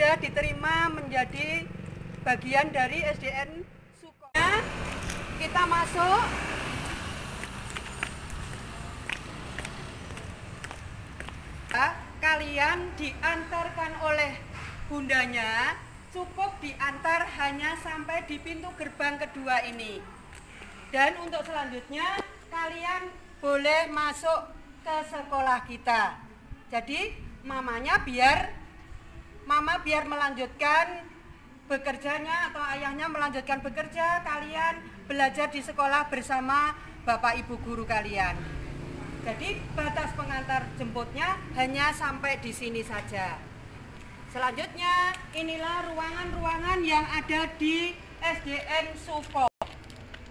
sudah diterima menjadi bagian dari SDN Suko. Kita masuk. Kalian diantarkan oleh bundanya, cukup diantar hanya sampai di pintu gerbang kedua ini. Dan untuk selanjutnya kalian boleh masuk ke sekolah kita. Jadi mama biar melanjutkan bekerjanya atau ayahnya melanjutkan bekerja, kalian belajar di sekolah bersama bapak ibu guru kalian. Jadi batas pengantar jemputnya hanya sampai di sini saja. Selanjutnya inilah ruangan-ruangan yang ada di SDN Suko,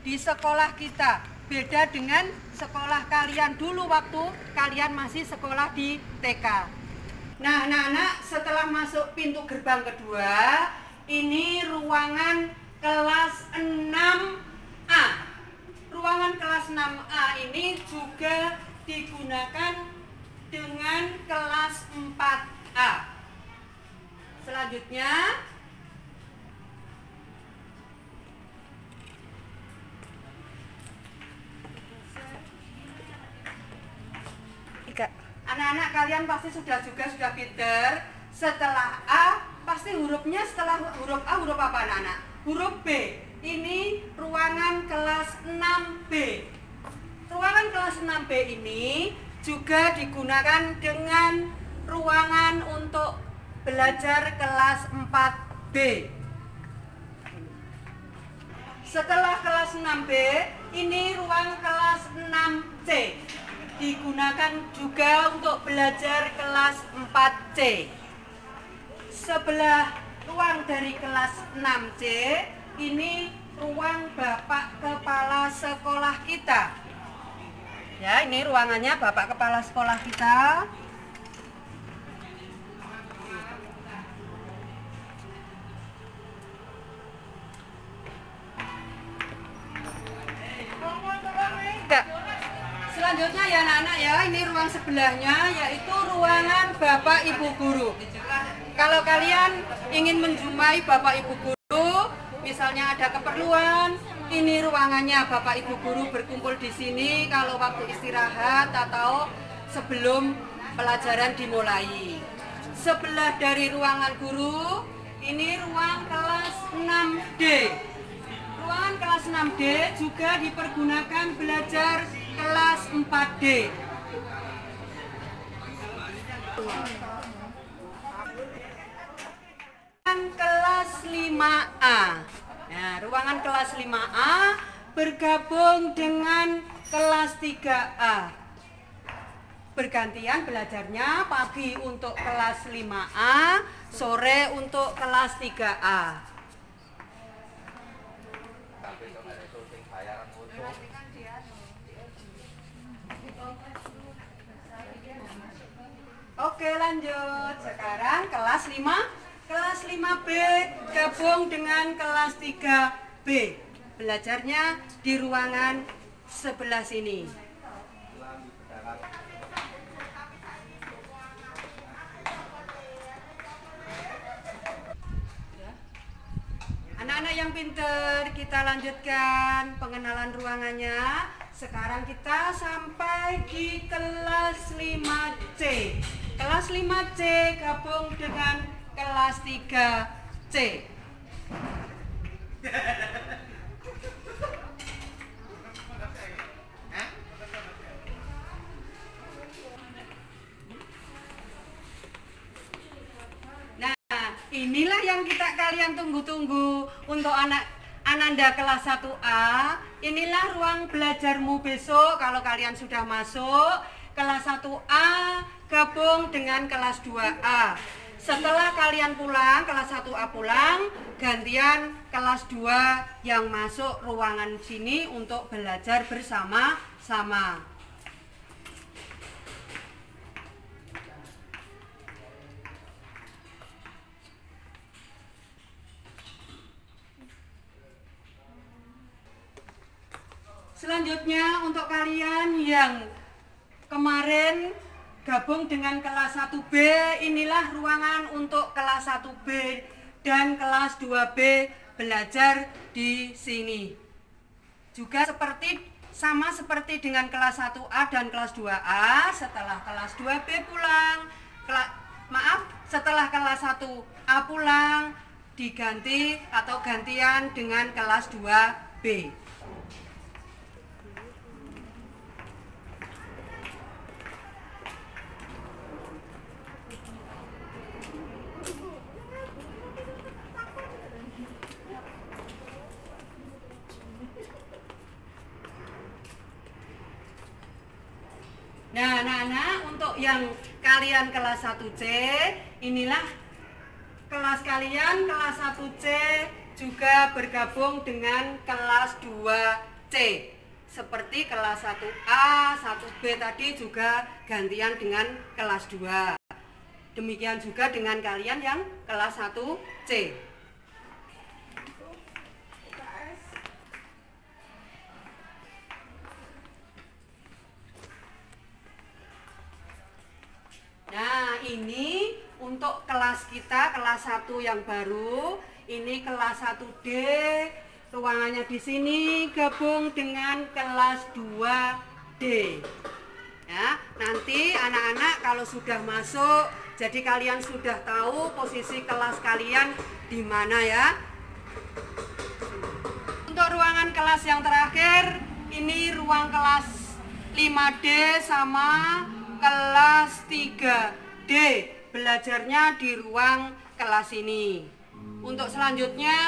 di sekolah kita. Beda dengan sekolah kalian dulu waktu kalian masih sekolah di TK. Nah anak-anak, setelah masuk pintu gerbang kedua, ini ruangan kelas 6A. Ruangan kelas 6A ini juga digunakan dengan kelas 4A. Selanjutnya anak-anak kalian pasti sudah pinter. Setelah A pasti hurufnya, setelah huruf A huruf apa anak-anak? Huruf B. Ini ruangan kelas 6B. Ruangan kelas 6B ini juga digunakan dengan ruangan untuk belajar kelas 4B. Setelah kelas 6B, ini ruang kelas 6C. Digunakan juga untuk belajar kelas 4C. Sebelah ruang dari kelas 6C, ini ruang Bapak Kepala Sekolah kita. Ya, ini ruangannya Bapak Kepala Sekolah kita. Selanjutnya ya anak-anak ya, ini ruang sebelahnya yaitu ruangan Bapak Ibu Guru. Kalau kalian ingin menjumpai Bapak Ibu Guru, misalnya ada keperluan, ini ruangannya Bapak Ibu Guru berkumpul di sini kalau waktu istirahat atau sebelum pelajaran dimulai. Sebelah dari ruangan guru, ini ruang kelas 6D. Ruangan kelas 6D juga dipergunakan belajar kelas 4D. Kelas 5A. Nah, ruangan kelas 5A bergabung dengan kelas 3A. Bergantian belajarnya, pagi untuk kelas 5A, sore untuk kelas 3A. Oke, lanjut. Sekarang kelas 5. Kelas 5B gabung dengan kelas 3B. Belajarnya di ruangan sebelah sini. Anak-anak yang pinter, kita lanjutkan pengenalan ruangannya. Sekarang kita sampai di kelas 5C. Kelas 5C gabung dengan kelas 3C. Nah, inilah yang kalian tunggu-tunggu untuk Ananda kelas 1A. Inilah ruang belajarmu besok kalau kalian sudah masuk. Kelas 1A gabung dengan kelas 2A. Setelah kalian pulang, kelas 1A pulang, gantian kelas 2 yang masuk ruangan sini untuk belajar bersama-sama. Selanjutnya untuk kalian yang kemarin bergabung dengan kelas 1B, inilah ruangan untuk kelas 1B dan kelas 2B belajar di sini. Juga sama seperti dengan kelas 1A dan kelas 2A, setelah kelas 2B pulang, setelah kelas 1A pulang, diganti atau gantian dengan kelas 2B. Nah, anak-anak, untuk yang kalian kelas 1C, inilah kelas kalian kelas 1C juga bergabung dengan kelas 2C. Seperti kelas 1A, 1B tadi juga gantian dengan kelas 2. Demikian juga dengan kalian yang kelas 1C. Nah, ini untuk kelas kita, kelas 1 yang baru, ini kelas 1D, ruangannya di sini gabung dengan kelas 2D. Ya, nanti anak-anak kalau sudah masuk, jadi kalian sudah tahu posisi kelas kalian di mana ya. Untuk ruangan kelas yang terakhir, ini ruang kelas 5D sama kelas 3D, belajarnya di ruang kelas ini. Untuk selanjutnya,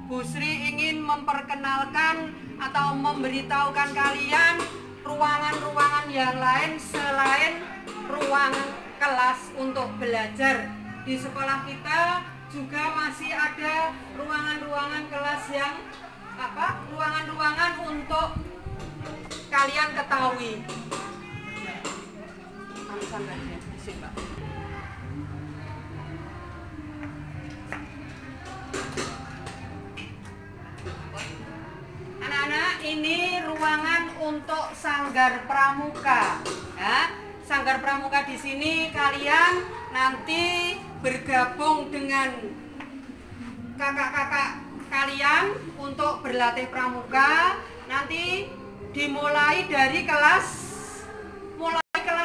Bu Sri ingin memperkenalkan atau memberitahukan kalian ruangan-ruangan yang lain selain ruang kelas untuk belajar. Di sekolah kita juga masih ada ruangan-ruangan kelas yang ruangan-ruangan untuk kalian ketahui. Anak-anak, ini ruangan untuk sanggar pramuka. Ya, sanggar pramuka di sini kalian nanti bergabung dengan kakak-kakak kalian untuk berlatih pramuka. Nanti dimulai dari kelas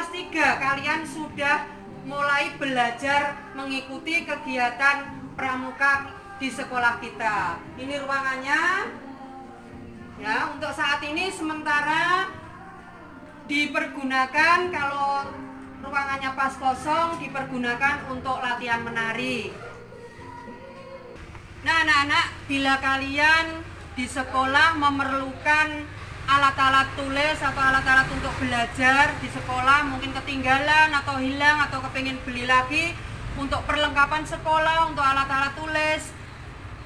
3, kalian sudah mulai belajar mengikuti kegiatan pramuka di sekolah kita. Ini ruangannya. Ya, untuk saat ini sementara dipergunakan, kalau ruangannya pas kosong dipergunakan untuk latihan menari. Nah, anak-anak, bila kalian di sekolah memerlukan alat-alat tulis atau alat-alat untuk belajar di sekolah, mungkin ketinggalan atau hilang atau kepingin beli lagi untuk perlengkapan sekolah, untuk alat-alat tulis,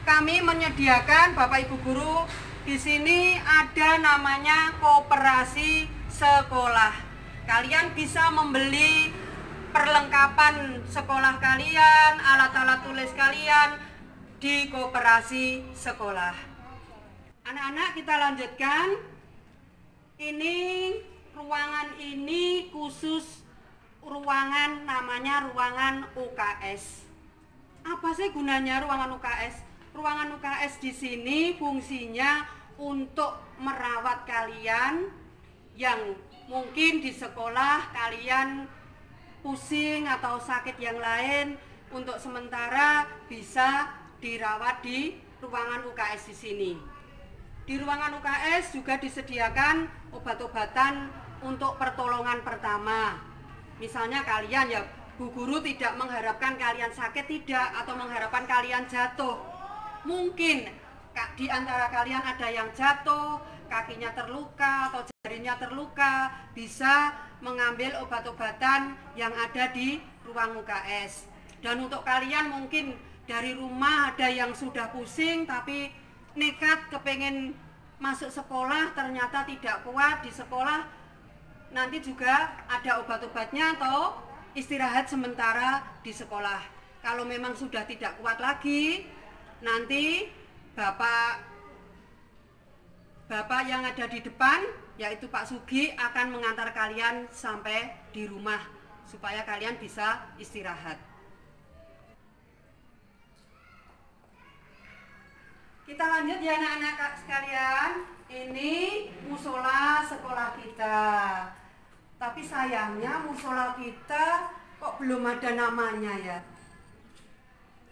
kami menyediakan, Bapak Ibu Guru, di sini ada namanya koperasi sekolah. Kalian bisa membeli perlengkapan sekolah kalian, alat-alat tulis kalian di koperasi sekolah. Anak-anak, kita lanjutkan. Ini ruangan ini khusus ruangan, namanya ruangan UKS. Apa sih gunanya ruangan UKS? Ruangan UKS di sini fungsinya untuk merawat kalian yang mungkin di sekolah kalian pusing atau sakit yang lain, untuk sementara bisa dirawat di ruangan UKS di sini. Di ruangan UKS juga disediakan obat-obatan untuk pertolongan pertama. Misalnya kalian, ya Bu Guru tidak mengharapkan kalian sakit, tidak, atau mengharapkan kalian jatuh. Mungkin di antara kalian ada yang jatuh, kakinya terluka atau jarinya terluka, bisa mengambil obat-obatan yang ada di ruang UKS. Dan untuk kalian mungkin dari rumah ada yang sudah pusing tapi nekat kepengen masuk sekolah, ternyata tidak kuat di sekolah, nanti juga ada obat-obatnya atau istirahat sementara di sekolah. Kalau memang sudah tidak kuat lagi, nanti bapak yang ada di depan, yaitu Pak Sugi, akan mengantar kalian sampai di rumah supaya kalian bisa istirahat. Kita lanjut ya anak-anak sekalian. Ini musola sekolah kita. Tapi sayangnya musola kita kok belum ada namanya ya.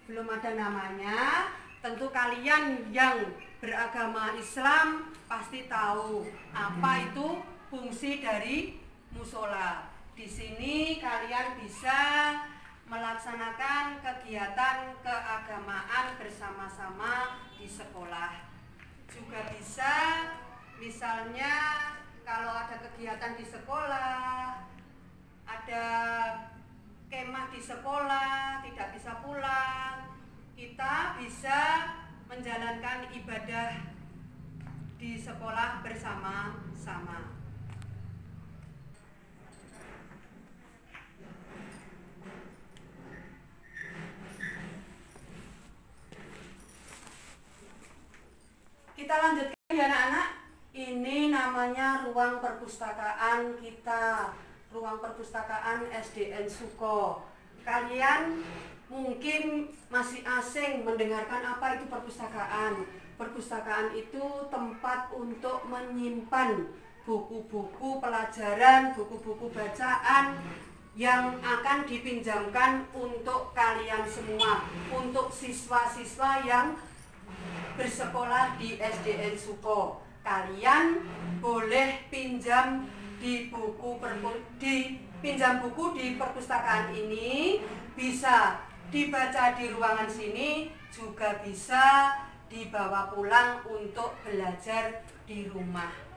Belum ada namanya. Tentu kalian yang beragama Islam pasti tahu apa itu fungsi dari musola. Di sini kalian bisa melaksanakan kegiatan keagamaan bersama-sama di sekolah. Juga bisa misalnya kalau ada kegiatan di sekolah, ada kemah di sekolah, tidak bisa pulang, kita bisa menjalankan ibadah di sekolah bersama-sama. Kita lanjutkan ya anak-anak. Ini namanya ruang perpustakaan kita, ruang perpustakaan SDN Suko. Kalian mungkin masih asing mendengarkan apa itu perpustakaan. Perpustakaan itu tempat untuk menyimpan buku-buku pelajaran, buku-buku bacaan yang akan dipinjamkan untuk kalian semua, untuk siswa-siswa yang bersekolah di SDN Suko. Kalian boleh pinjam pinjam buku di perpustakaan ini, bisa dibaca di ruangan sini, juga bisa dibawa pulang untuk belajar di rumah.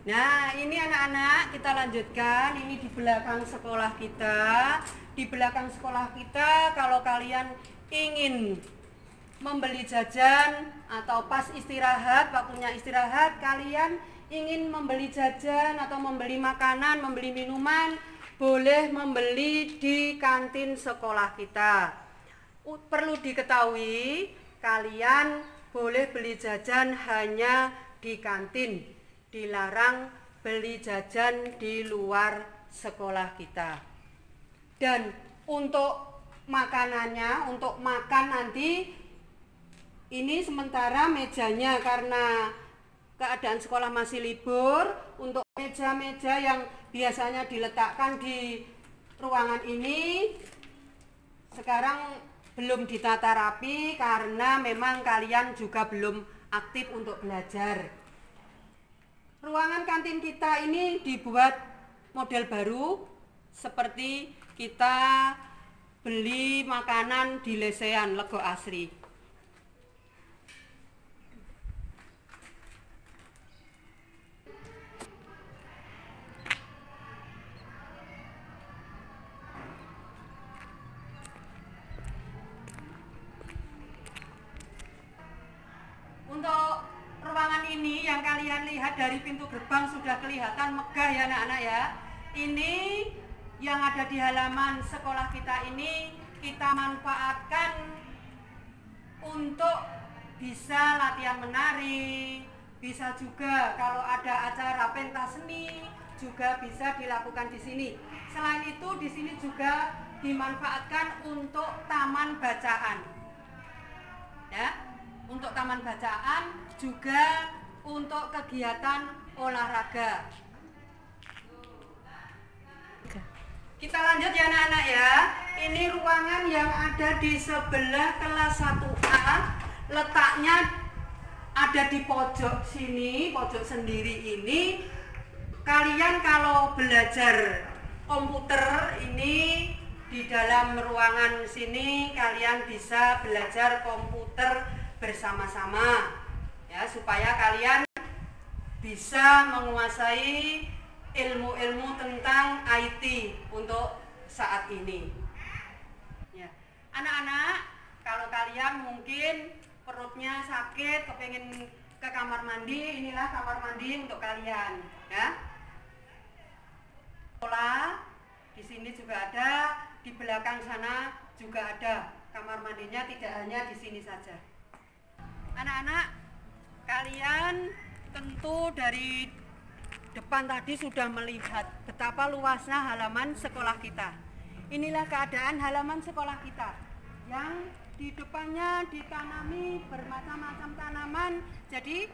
Nah, ini anak-anak kita lanjutkan. Ini di belakang sekolah kita. Di belakang sekolah kita, kalau kalian ingin membeli jajan atau pas istirahat, waktunya istirahat, kalian ingin membeli jajan atau membeli makanan, membeli minuman, boleh membeli di kantin sekolah kita. Perlu diketahui, kalian boleh beli jajan hanya di kantin. Dilarang beli jajan di luar sekolah kita. Dan untuk makanannya, untuk makan nanti, ini sementara mejanya karena keadaan sekolah masih libur. Untuk meja-meja yang biasanya diletakkan di ruangan ini, sekarang belum ditata rapi karena memang kalian juga belum aktif untuk belajar. Ruangan kantin kita ini dibuat model baru, seperti kita beli makanan di lesehan Lego Asri. Untuk ruangan ini yang kalian lihat dari pintu gerbang sudah kelihatan megah ya anak-anak ya. Ini yang ada di halaman sekolah kita ini kita manfaatkan untuk bisa latihan menari, bisa juga kalau ada acara pentas seni juga bisa dilakukan di sini. Selain itu di sini juga dimanfaatkan untuk taman bacaan. Ya. Untuk taman bacaan, juga untuk kegiatan olahraga. Kita lanjut ya anak-anak ya. Ini ruangan yang ada di sebelah kelas 1A. Letaknya ada di pojok sini, pojok sendiri ini. Kalian kalau belajar komputer ini di dalam ruangan sini, kalian bisa belajar komputer bersama-sama ya, supaya kalian bisa menguasai ilmu-ilmu tentang IT untuk saat ini ya. Anak-anak, kalau kalian mungkin perutnya sakit, kepengen ke kamar mandi, inilah kamar mandi untuk kalian ya. Sekolah di sini juga ada, di belakang sana juga ada kamar mandinya, tidak hanya di sini saja. Anak-anak, kalian tentu dari depan tadi sudah melihat betapa luasnya halaman sekolah kita. Inilah keadaan halaman sekolah kita yang di depannya ditanami bermacam-macam tanaman, jadi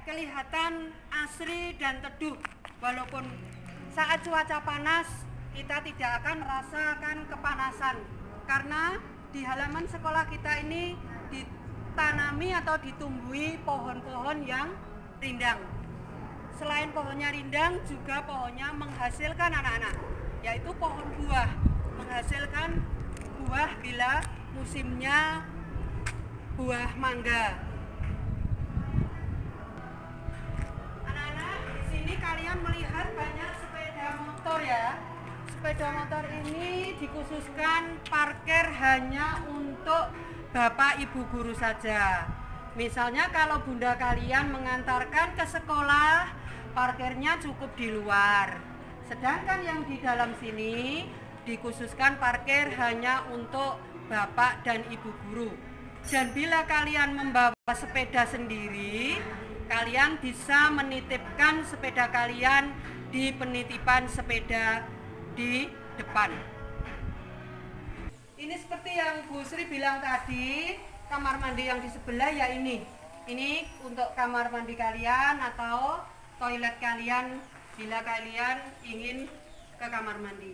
kelihatan asri dan teduh. Walaupun saat cuaca panas kita tidak akan merasakan kepanasan, karena di halaman sekolah kita ini ditanami atau ditumbuhi pohon-pohon yang rindang. Selain pohonnya rindang, juga pohonnya menghasilkan anak-anak, yaitu pohon buah, menghasilkan buah bila musimnya buah mangga. Anak-anak, di sini kalian melihat banyak sepeda motor ya. Sepeda motor ini dikhususkan parkir hanya untuk Bapak Ibu guru saja. Misalnya kalau bunda kalian mengantarkan ke sekolah, parkirnya cukup di luar. Sedangkan yang di dalam sini dikhususkan parkir hanya untuk Bapak dan Ibu guru. Dan bila kalian membawa sepeda sendiri, kalian bisa menitipkan sepeda kalian di penitipan sepeda di depan. Ini seperti yang Bu Sri bilang tadi, kamar mandi yang di sebelah ya ini. Ini untuk kamar mandi kalian atau toilet kalian bila kalian ingin ke kamar mandi.